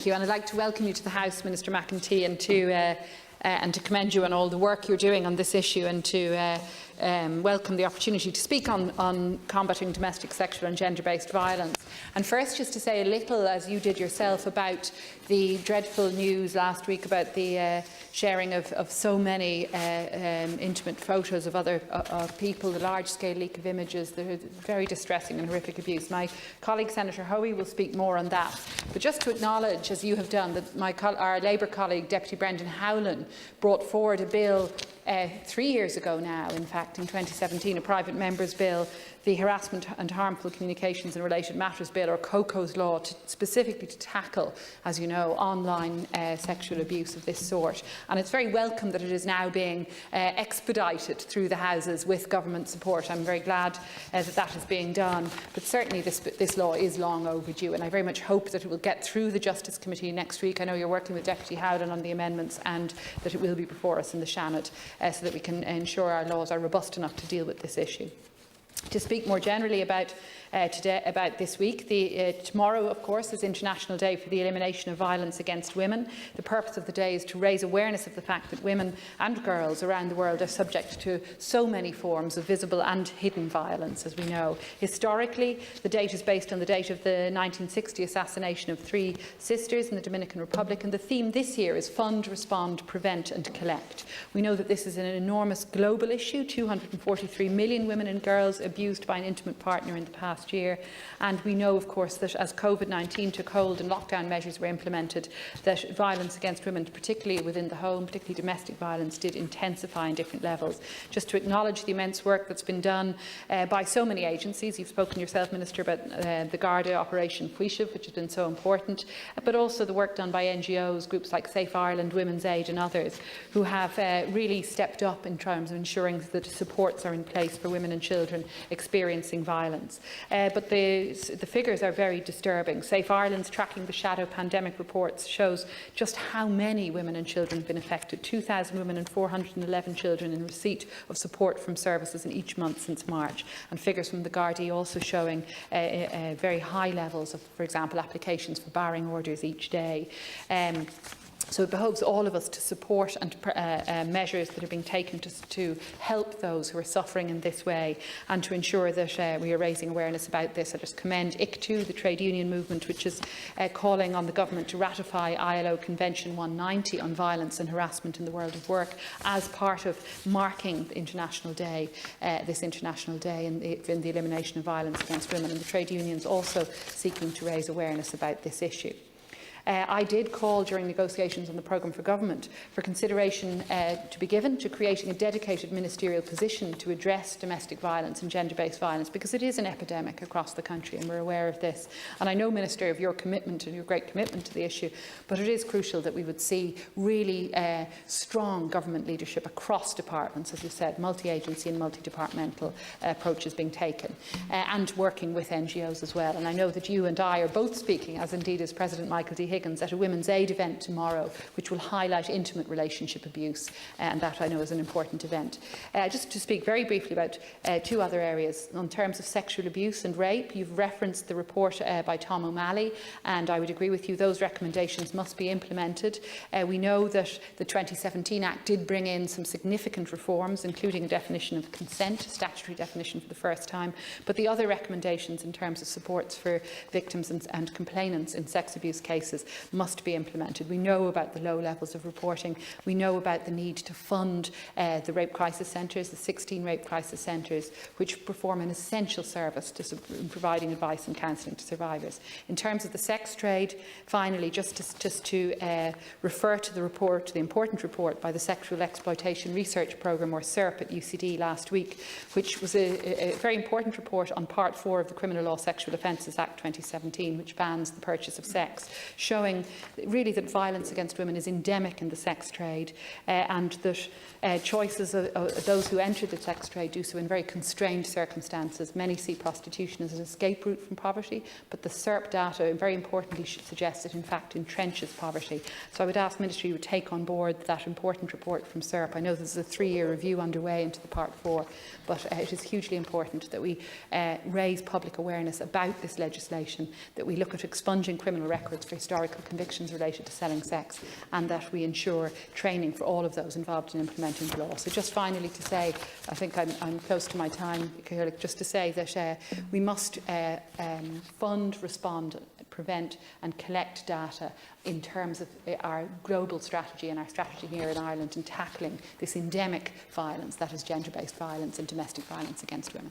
And I'd like to welcome you to the House, Minister McEntee, and to commend you on all the work you're doing on this issue, and to welcome the opportunity to speak on combating domestic, sexual and gender-based violence. And first, just to say a little, as you did yourself, about the dreadful news last week about the sharing of so many intimate photos of other people, the large-scale leak of images, the very distressing and horrific abuse. My colleague Senator Hoey will speak more on that. But just to acknowledge, as you have done, that our Labour colleague, Deputy Brendan Howlin, brought forward a bill 3 years ago now, in fact, in 2017, a private member's bill, the Harassment and Harmful Communications and Related Matters Bill, or COCO's law, specifically to tackle, as you know, online sexual abuse of this sort. And it's very welcome that it is now being expedited through the Houses with government support. I'm very glad that is being done. But certainly this law is long overdue, and I very much hope that it will get through the Justice Committee next week. I know you're working with Deputy Howlin on the amendments, and that it will be before us in the Seanad, so that we can ensure our laws are robust enough to deal with this issue. To speak more generally about this week, tomorrow, of course, is International Day for the Elimination of Violence Against Women. The purpose of the day is to raise awareness of the fact that women and girls around the world are subject to so many forms of visible and hidden violence, as we know. Historically, the date is based on the date of the 1960 assassination of 3 sisters in the Dominican Republic, and the theme this year is Fund, Respond, Prevent and Collect. We know that this is an enormous global issue. 243 million women and girls abused by an intimate partner in the past year, and we know, of course, that as COVID-19 took hold and lockdown measures were implemented, that violence against women, particularly within the home, particularly domestic violence, did intensify in different levels. Just to acknowledge the immense work that's been done by so many agencies. You've spoken yourself, Minister, about the Garda Operation Fuishiv, which has been so important, but also the work done by NGOs, groups like Safe Ireland, Women's Aid and others, who have really stepped up in terms of ensuring that supports are in place for women and children experiencing violence. But the figures are very disturbing. Safe Ireland's Tracking the Shadow Pandemic reports shows just how many women and children have been affected. 2,000 women and 411 children in receipt of support from services in each month since March. And figures from the Gardaí also showing very high levels of, for example, applications for barring orders each day. So it behoves all of us to support and measures that are being taken to help those who are suffering in this way, and to ensure that we are raising awareness about this. I just commend ICTU, the trade union movement, which is calling on the government to ratify ILO Convention 190 on violence and harassment in the world of work as part of marking the International Day, this International Day in the elimination of violence against women. And the trade unions also seeking to raise awareness about this issue. I did call during negotiations on the programme for government for consideration to be given to creating a dedicated ministerial position to address domestic violence and gender-based violence, because it is an epidemic across the country and we're aware of this. And I know, Minister, of your commitment and your great commitment to the issue, but it is crucial that we would see really strong government leadership across departments, as you said, multi-agency and multi-departmental approaches being taken, and working with NGOs as well. And I know that you and I are both speaking, as indeed is President Michael D. Higgins, at a Women's Aid event tomorrow, which will highlight intimate relationship abuse, and that I know is an important event. Just to speak very briefly about 2 other areas. In terms of sexual abuse and rape, you've referenced the report by Tom O'Malley, and I would agree with you, those recommendations must be implemented. We know that the 2017 Act did bring in some significant reforms, including a definition of consent, a statutory definition for the first time, but the other recommendations in terms of supports for victims and complainants in sex abuse cases must be implemented. We know about the low levels of reporting. We know about the need to fund the rape crisis centres, the 16 rape crisis centres, which perform an essential service to providing advice and counselling to survivors. In terms of the sex trade, finally, just to refer to the report, the important report by the Sexual Exploitation Research Programme, or SERP, at UCD last week, which was a very important report on Part 4 of the Criminal Law Sexual Offences Act 2017, which bans the purchase of sex, showing really that violence against women is endemic in the sex trade, and that choices of those who enter the sex trade do so in very constrained circumstances. Many see prostitution as an escape route from poverty, but the SERP data very importantly suggests it in fact entrenches poverty. So I would ask Ministry you would take on board that important report from SERP. I know there's a 3-year review underway into the Part 4, but it is hugely important that we raise public awareness about this legislation, that we look at expunging criminal records for historical historical convictions related to selling sex, and that we ensure training for all of those involved in implementing the law. So just finally to say, I think I'm close to my time, Caoirleach, just to say that we must fund, respond, prevent and collect data in terms of our global strategy and our strategy here in Ireland in tackling this endemic violence that is gender-based violence and domestic violence against women.